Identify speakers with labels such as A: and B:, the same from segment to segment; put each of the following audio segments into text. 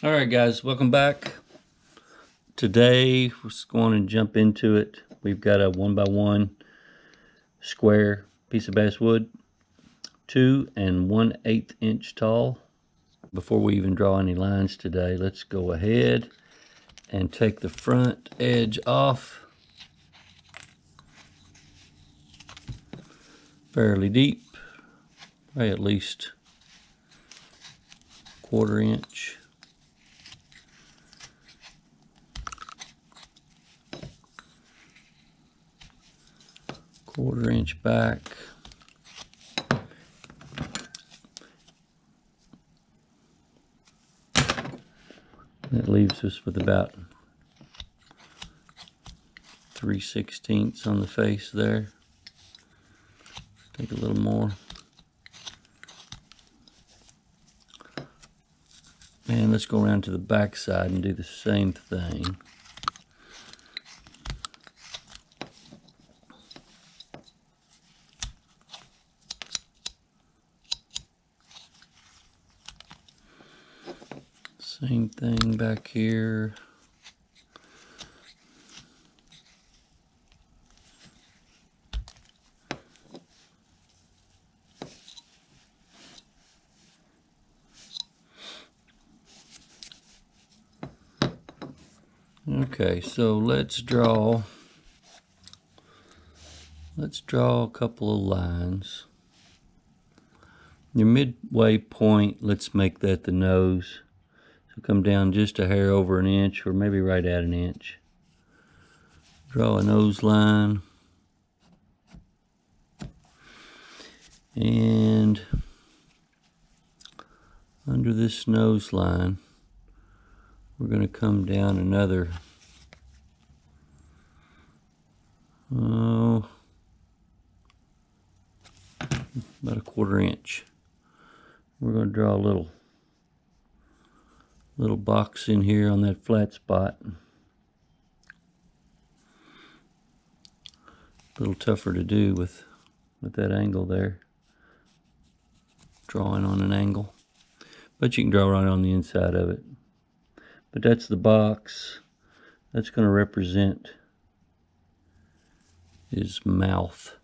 A: Alright guys, welcome back. Today we're just going to jump into it. We've got a 1x1 square piece of basswood, 2 1/8 inch tall. Before we even draw any lines today, let's go ahead and take the front edge off. Fairly deep, probably at least 1/4 inch. Quarter inch back. That leaves us with about 3/16 on the face there. Take a little more. And let's go around to the back side and do the same thing. Same thing back here. Okay, so let's draw a couple of lines. Your midway point, let's make that the nose. So come down just a hair over an inch, or maybe right at an inch. Draw a nose line. And under this nose line, we're going to come down another, about a 1/4 inch. We're going to draw a little box in here on that flat spot. A little tougher to do with that angle there. Drawing on an angle. But you can draw right on the inside of it. But that's the box. That's going to represent his mouth.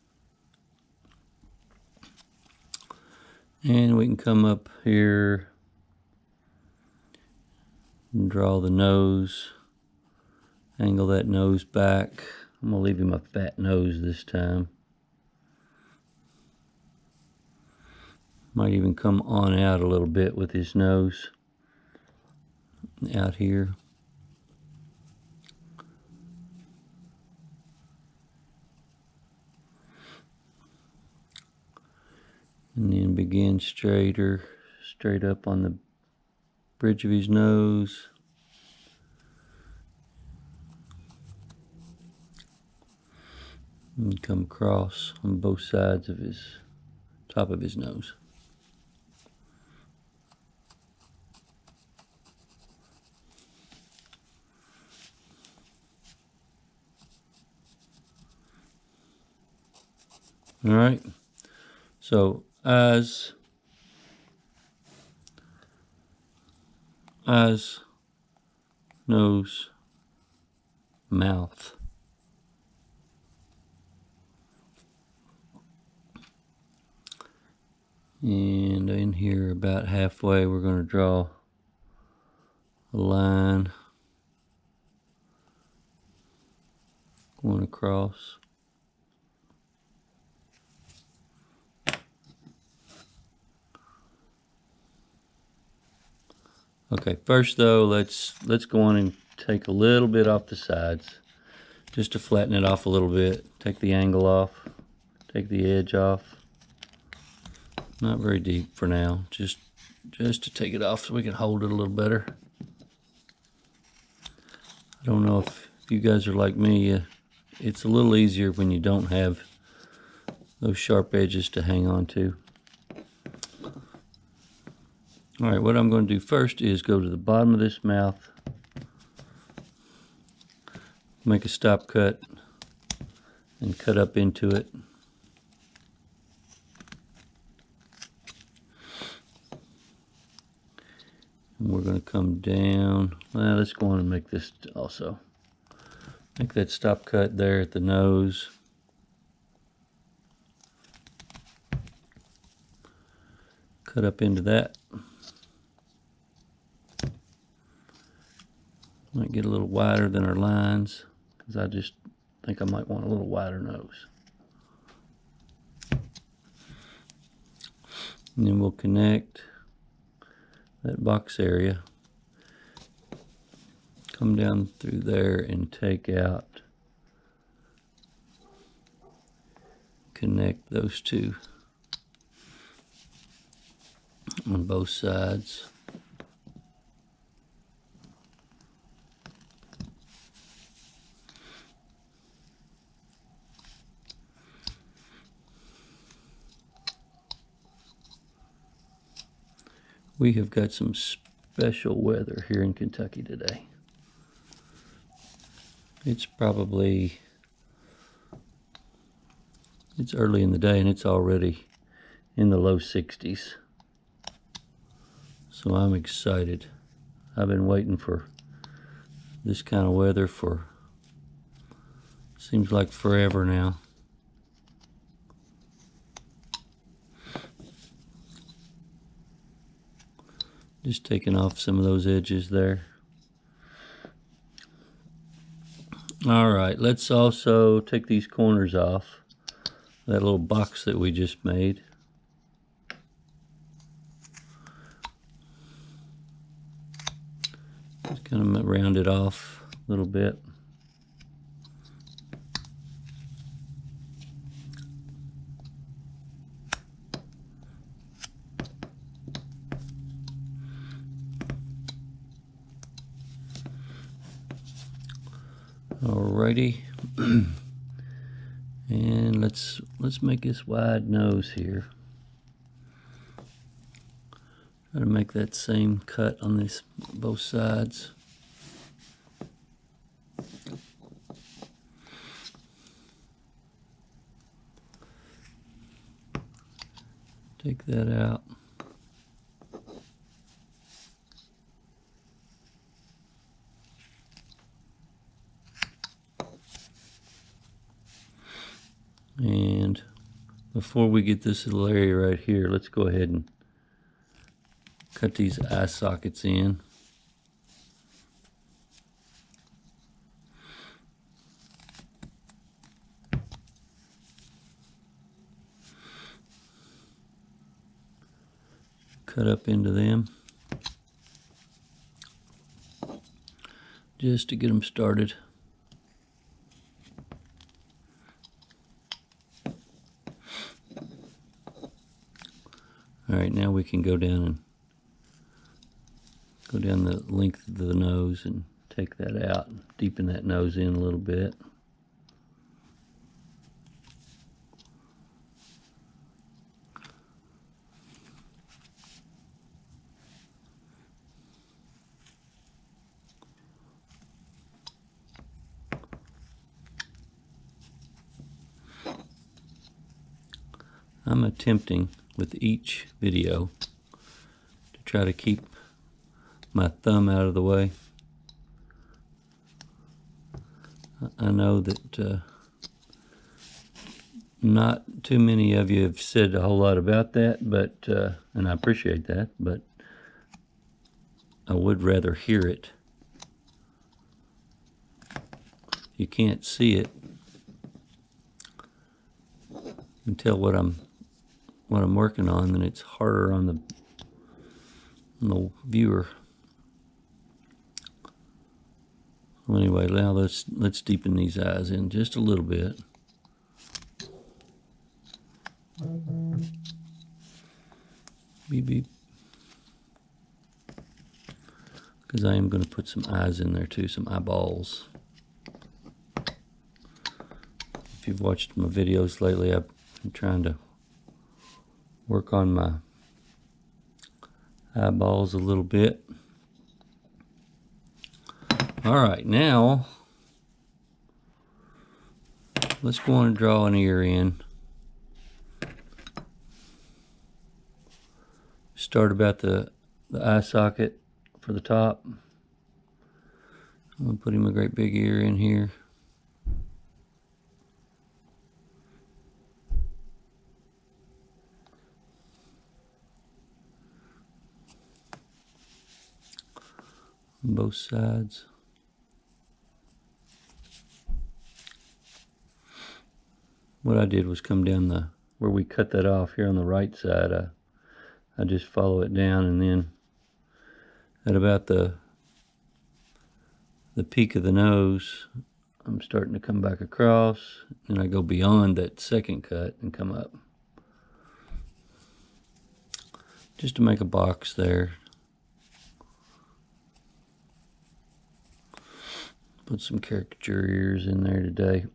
A: And we can come up here and draw the nose. Angle that nose back. I'm going to leave him a fat nose this time. Might even come on out a little bit with his nose out here. And then begin straight up on the bridge of his nose. And come across on both sides of his top of his nose. All right. So eyes, nose, mouth. And in here about halfway we're going to draw a line going across. Okay, first though, let's go on and take a little bit off the sides, just to flatten it off a little bit. Take the angle off, take the edge off. Not very deep for now, just to take it off so we can hold it a little better. I don't know if you guys are like me. It's a little easier when you don't have those sharp edges to hang on to. Alright, what I'm going to do first is go to the bottom of this mouth, make a stop cut, and cut up into it. And we're going to come down. Well, let's go on and make this also. Make that stop cut there at the nose. Cut up into that. Might get a little wider than our lines, because I just think I might want a little wider nose. And then we'll connect that box area. Come down through there and take out, connect those two on both sides. We have got some special weather here in Kentucky today. It's early in the day and it's already in the low 60s. So I'm excited. I've been waiting for this kind of weather for, seems like forever now. Just taking off some of those edges there. All right, let's also take these corners off that little box that we just made. Just kind of round it off a little bit. Alrighty, and let's make this wide nose here. Try to make that same cut on this both sides. Take that out. And before we get this little area right here, let's go ahead and cut these eye sockets in. Cut up into them just to get them started. All right, now we can go down the length of the nose and take that out and deepen that nose in a little bit. I'm attempting with each video to try to keep my thumb out of the way. I know that not too many of you have said a whole lot about that, but and I appreciate that, but I would rather hear it. You can't see it and tell what I'm working on, then it's harder on the viewer. Well, anyway, now let's deepen these eyes in just a little bit. Beep beep. Because I am going to put some eyes in there too, some eyeballs. If you've watched my videos lately, I've been trying to work on my eyeballs a little bit. All right, now let's go on and draw an ear in. Start about the eye socket for the top. I'm going to put him a great big ear in here. On both sides. What I did was come down where we cut that off here on the right side. I just follow it down, and then at about the peak of the nose, I'm starting to come back across, and I go beyond that second cut and come up. Just to make a box there. Put some caricature ears in there today.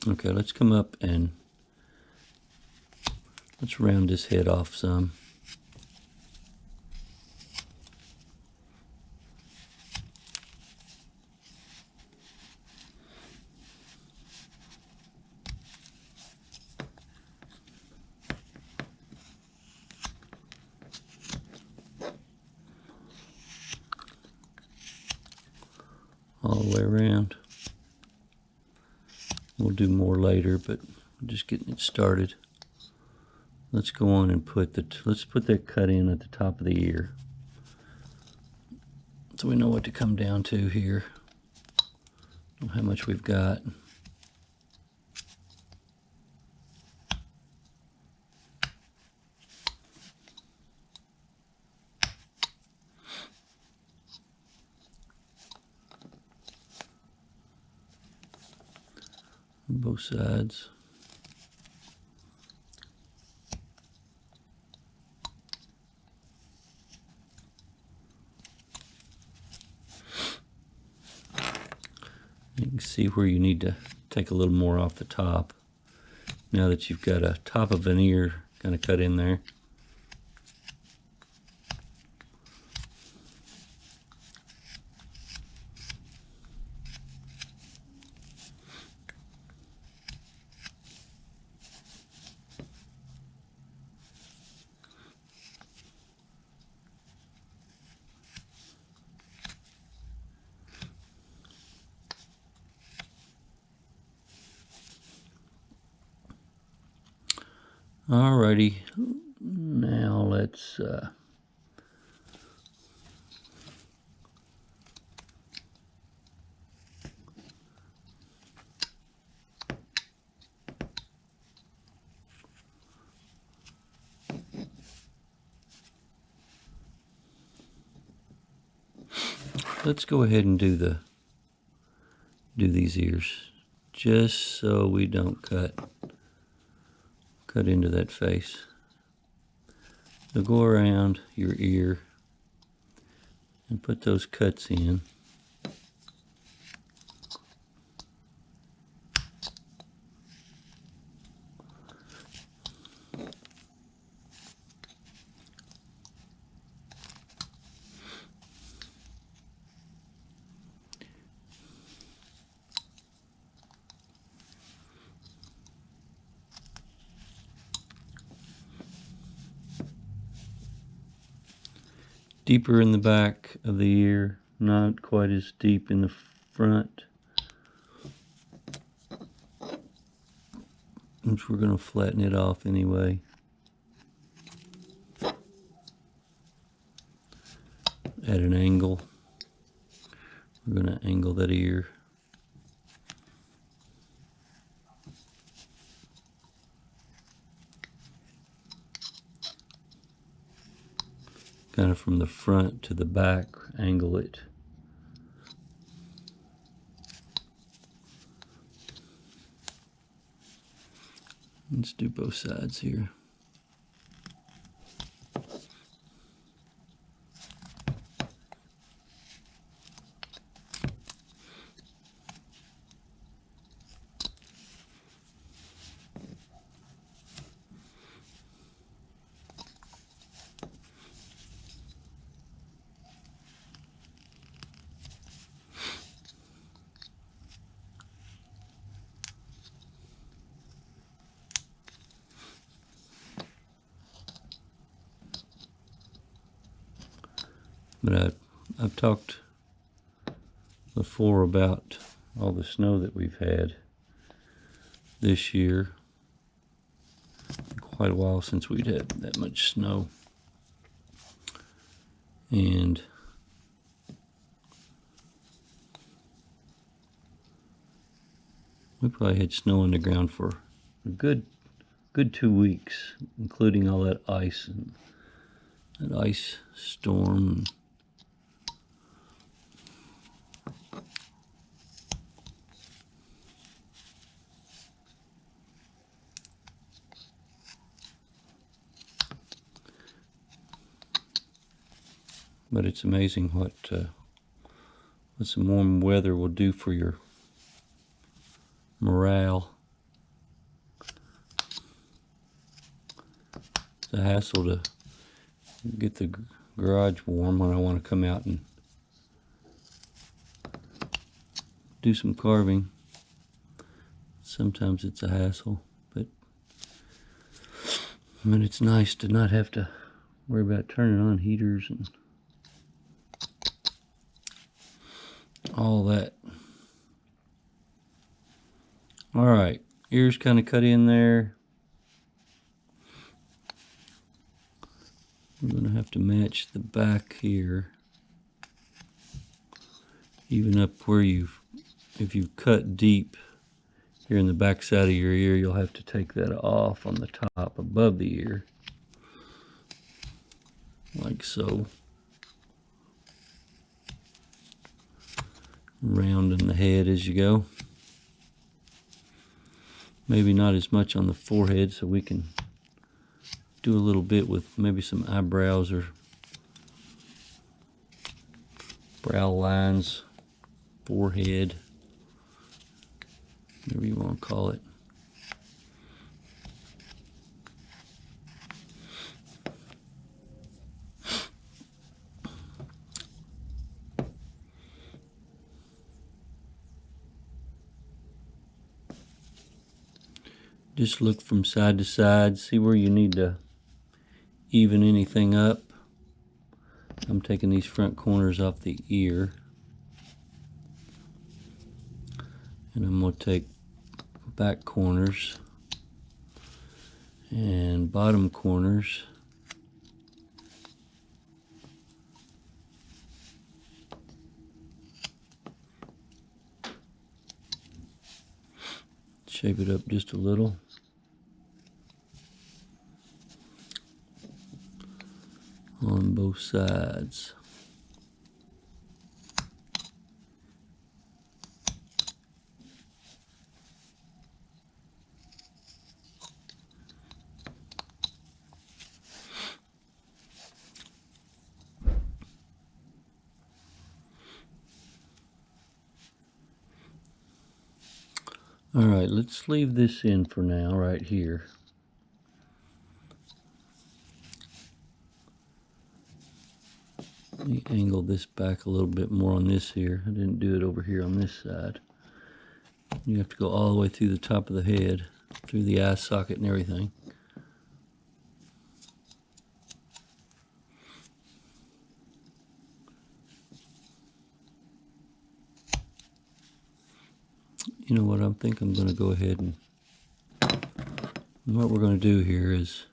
A: Okay, let's come up and let's round his head off some. All the way around. We'll do more later, but we're just getting it started. Let's go on and let's put that cut in at the top of the ear, so we know what to come down to here, how much we've got. On both sides. You can see where you need to take a little more off the top now that you've got a top of an ear kind of cut in there. Alrighty, now let's go ahead and do these ears, just so we don't cut into that face. So go around your ear and put those cuts in. Deeper in the back of the ear, not quite as deep in the front, which we're going to flatten it off anyway. At an angle, we're going to angle that ear. Kind of from the front to the back, angle it. Let's do both sides here. But I've talked before about all the snow that we've had this year. Quite a while since we'd had that much snow. And we probably had snow on the ground for a good 2 weeks, including all that ice and that ice storm. But it's amazing what some warm weather will do for your morale. It's a hassle to get the garage warm when I want to come out and do some carving. Sometimes it's a hassle, but it's nice to not have to worry about turning on heaters and all that. All right, ears kind of cut in there. I'm going to have to match the back here, even up where if you've cut deep here in the back side of your ear, you'll have to take that off on the top above the ear, like so. Rounding the head as you go. Maybe not as much on the forehead, so we can do a little bit with maybe some eyebrows or brow lines, forehead, whatever you want to call it. Just look from side to side, see where you need to even anything up. I'm taking these front corners off the ear, and I'm going to take back corners and bottom corners. Shape it up just a little. On both sides. All right, let's leave this in for now, right here. Let me angle this back a little bit more on this here. I didn't do it over here on this side. You have to go all the way through the top of the head, through the eye socket and everything. You know what, I think I'm going to go ahead and what we're going to do here is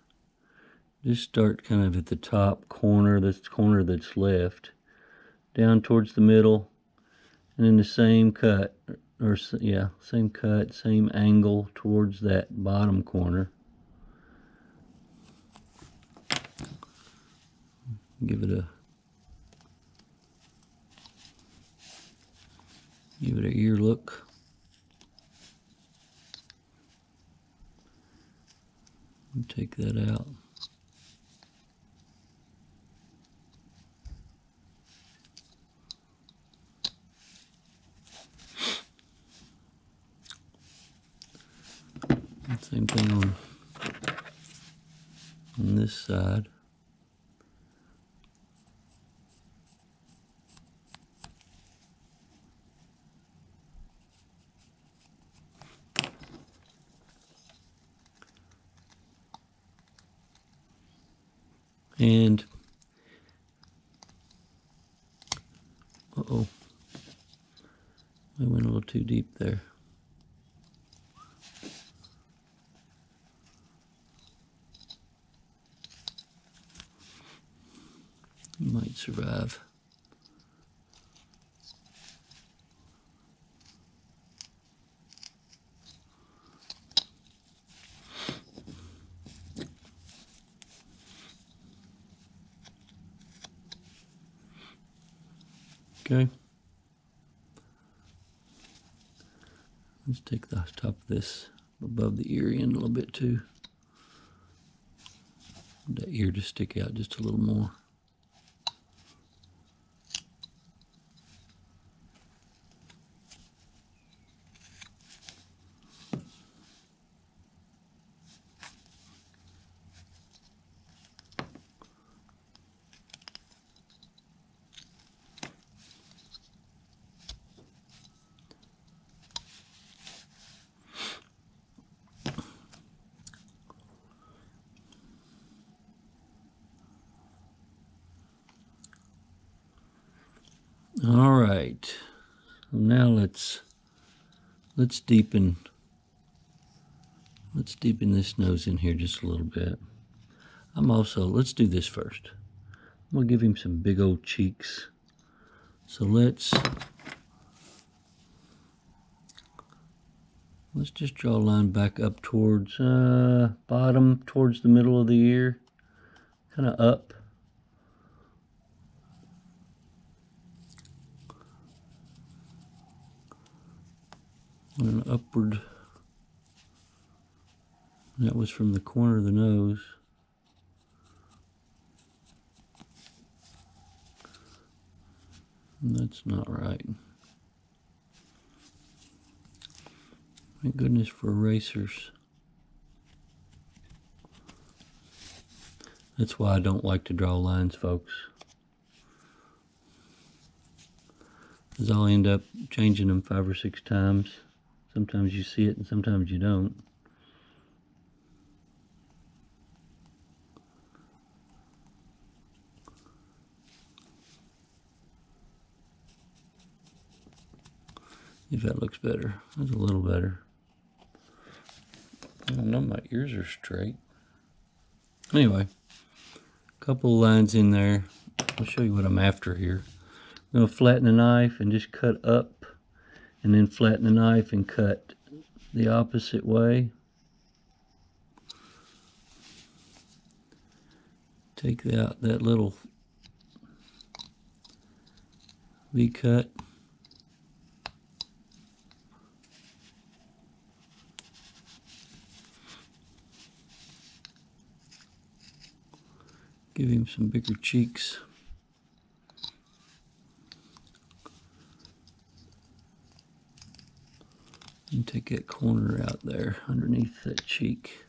A: just start kind of at the top corner, this corner that's left, down towards the middle, and then the same cut, same cut, same angle towards that bottom corner. Give it an ear look. Take that out. Same thing on this side. And too deep there. You might survive. Okay. Let's take the top of this above the ear end a little bit too. That ear to stick out just a little more. All right, so now let's deepen this nose in here just a little bit. Let's do this first. I'm gonna give him some big old cheeks. So let's just draw a line back up towards bottom, towards the middle of the ear, kind of up. And an upward. That was from the corner of the nose. And that's not right. Thank goodness for erasers. That's why I don't like to draw lines, folks. Because I'll end up changing them 5 or 6 times. Sometimes you see it and sometimes you don't. If that looks better. That's a little better. I don't know, my ears are straight. Anyway, a couple of lines in there. I'll show you what I'm after here. I'm going to flatten the knife and just cut up, and then flatten the knife and cut the opposite way. Take out that little V-cut. Give him some bigger cheeks. And take that corner out there underneath that cheek.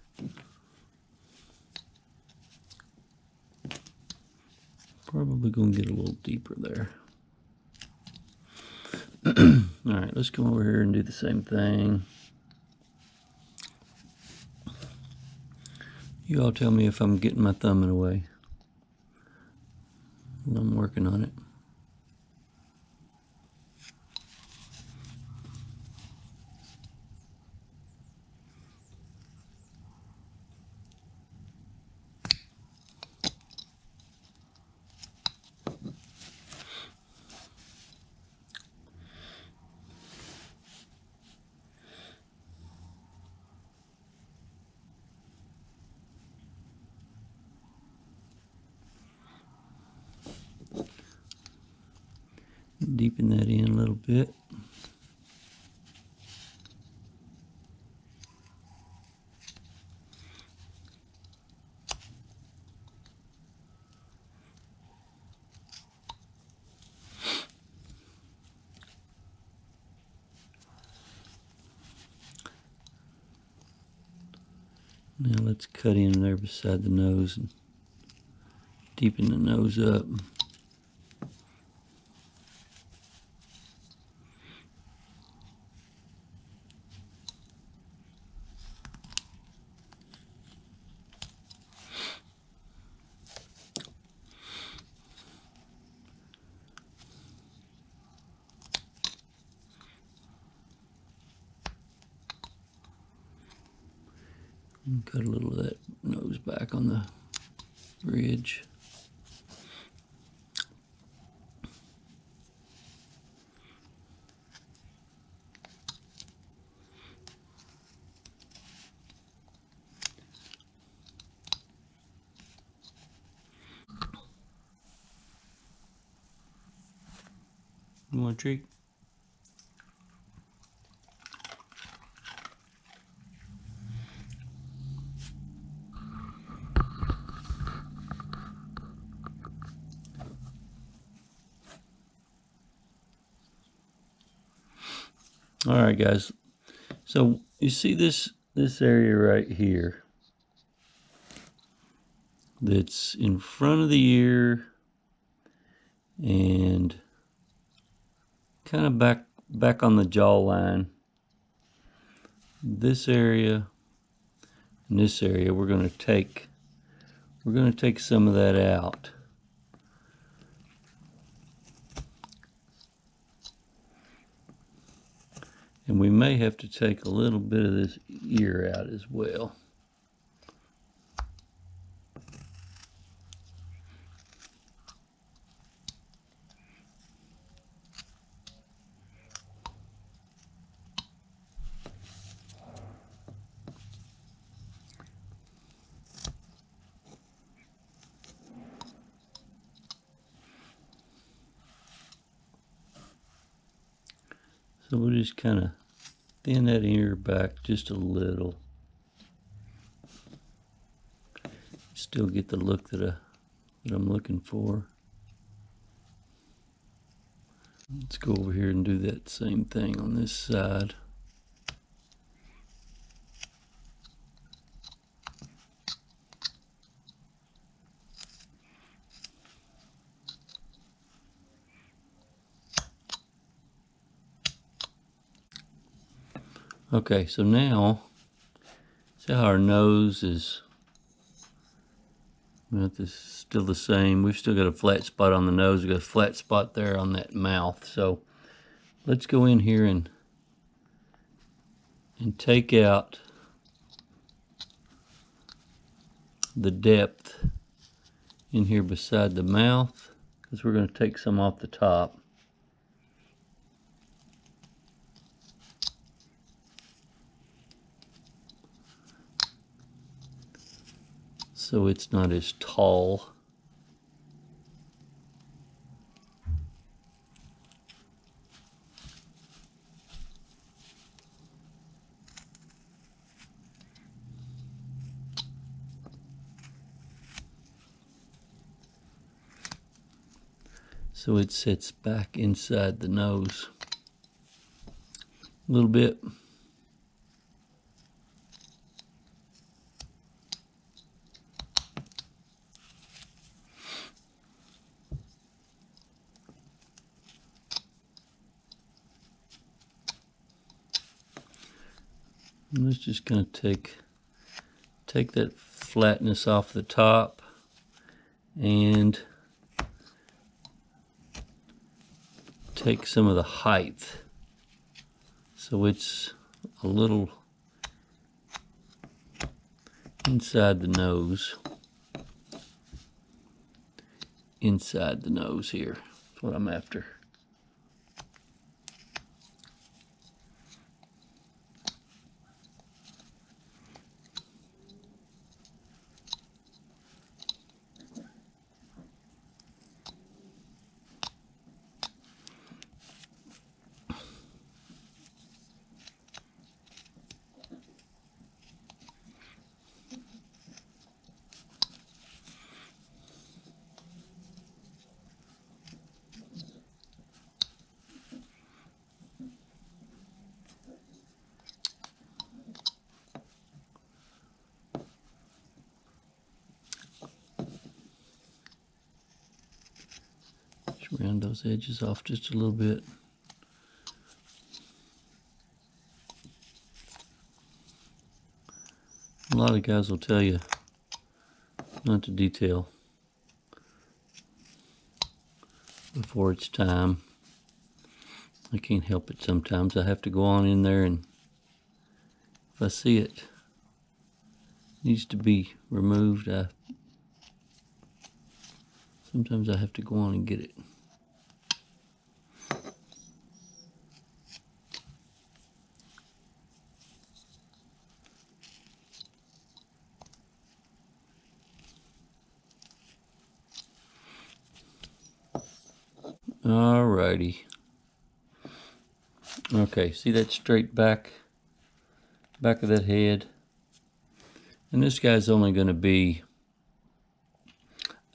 A: Probably going to get a little deeper there. All right, let's come over here and do the same thing. You all tell me if I'm getting my thumb in the way. I'm working on it. Deepen that in a little bit. Now let's cut in there beside the nose and deepen the nose up. Cut a little of that nose back on the bridge. You want a treat? All right, guys. So you see this area right here that's in front of the ear and kind of back on the jawline. This area and this area, we're going to take some of that out. And we may have to take a little bit of this ear out as well. So we'll just kind of thin that ear back just a little. Still get the look that I'm looking for. Let's go over here and do that same thing on this side. Okay, so now, see how our nose is, well, this is still the same. We've still got a flat spot on the nose. We've got a flat spot there on that mouth. So let's go in here and take out the depth in here beside the mouth, because we're going to take some off the top. So it's not as tall. So it sits back inside the nose a little bit. And let's just kind of take that flatness off the top and take some of the height. So it's a little inside the nose. Inside the nose here. That's what I'm after. Round those edges off just a little bit. A lot of guys will tell you not to detail before it's time. I can't help it sometimes. I have to go on in there, and if I see it, needs to be removed. Sometimes I have to go on and get it. Alrighty. Okay, see that straight back of that head? And this guy's only going to be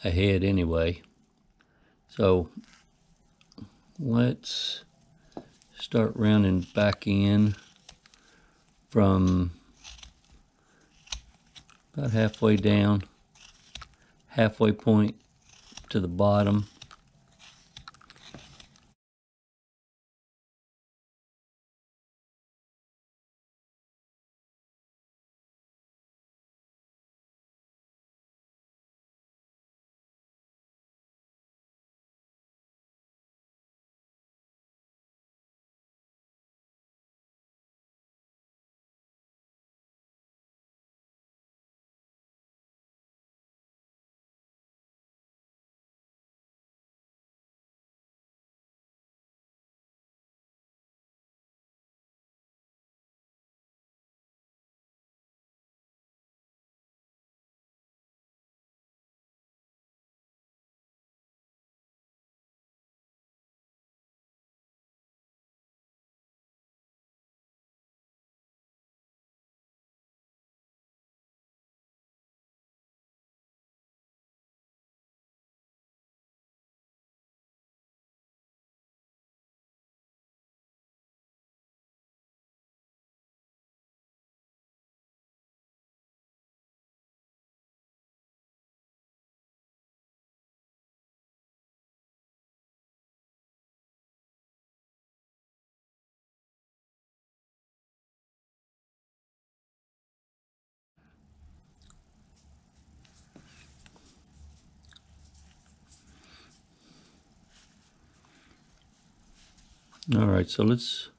A: a head anyway. So let's start rounding back in from about halfway down, halfway point to the bottom. All right, so let's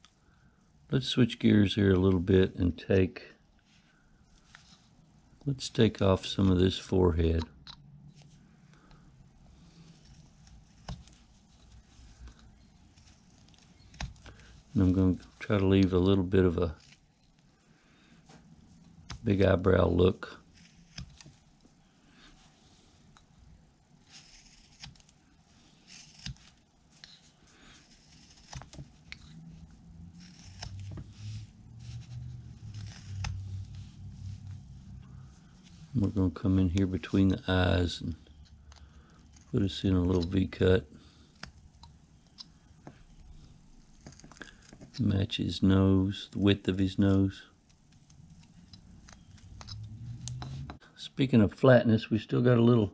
A: switch gears here a little bit and let's take off some of this forehead. And I'm going to try to leave a little bit of a big eyebrow look. We're going to come in here between the eyes and put us in a little V-cut. Match his nose, the width of his nose. Speaking of flatness, we still got a little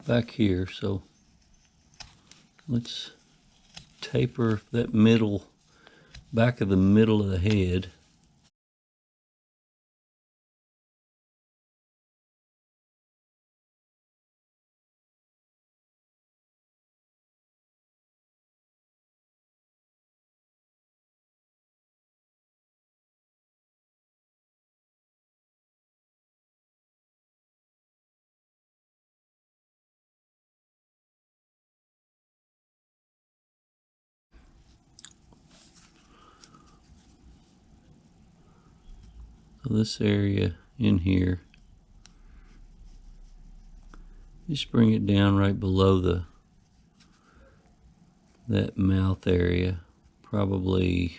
A: back here, so let's taper that back of the middle of the head. So this area in here, just bring it down right below that mouth area, probably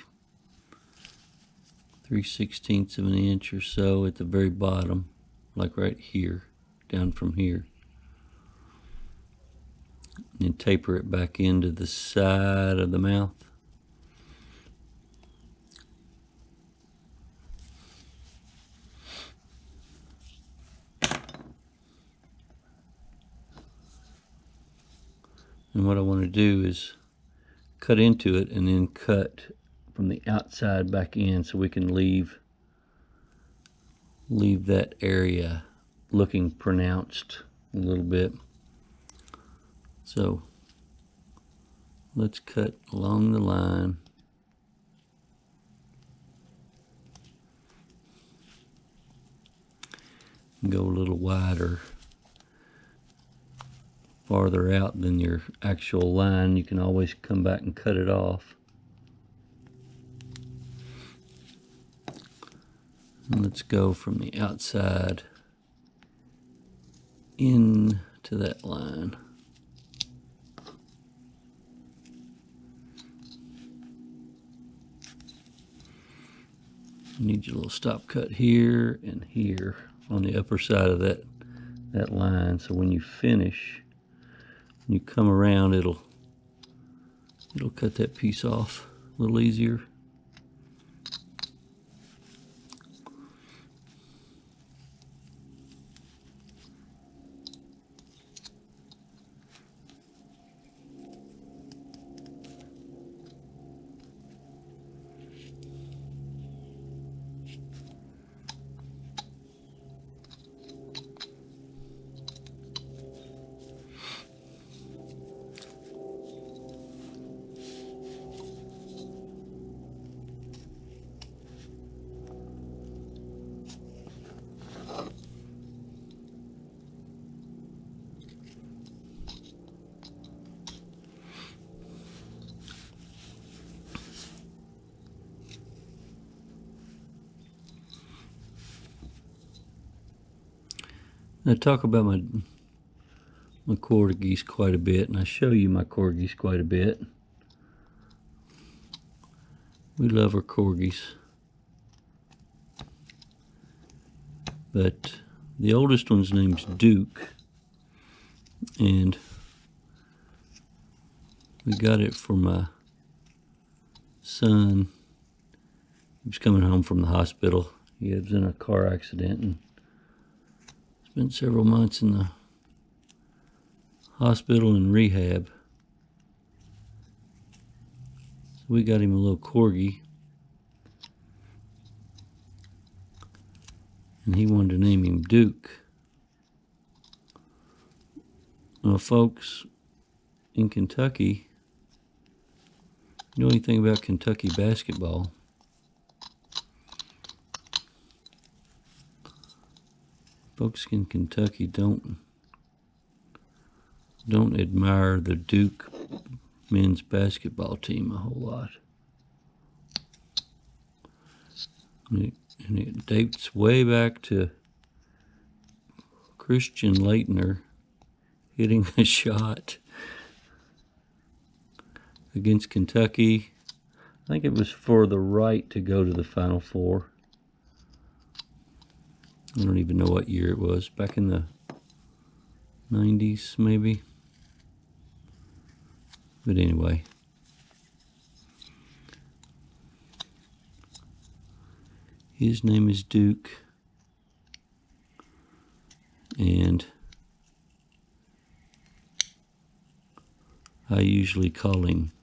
A: 3/16 of an inch or so at the very bottom, like right here, down from here. And taper it back into the side of the mouth. And what I want to do is cut into it and then cut from the outside back in so we can leave that area looking pronounced a little bit. So let's cut along the line. and go a little wider, farther out than your actual line, you can always come back and cut it off. And let's go from the outside in to that line. You need your little stop cut here and here on the upper side of that line, so when you finish, when you come around, it'll cut that piece off a little easier. I talk about my corgis quite a bit, and I show you my corgis quite a bit. We love our corgis. But the oldest one's name's Duke, and we got it for my son. He was coming home from the hospital. He was in a car accident and spent several months in the hospital and rehab. So we got him a little corgi, and he wanted to name him Duke. Well, folks, in Kentucky, you know anything about Kentucky basketball? Folks in Kentucky don't admire the Duke men's basketball team a whole lot. And it dates way back to Christian Laettner hitting a shot against Kentucky. I think it was for the right to go to the Final Four. I don't even know what year it was, back in the 90s maybe. But anyway, his name is Duke, and I usually call him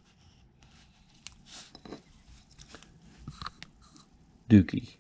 A: Dookie.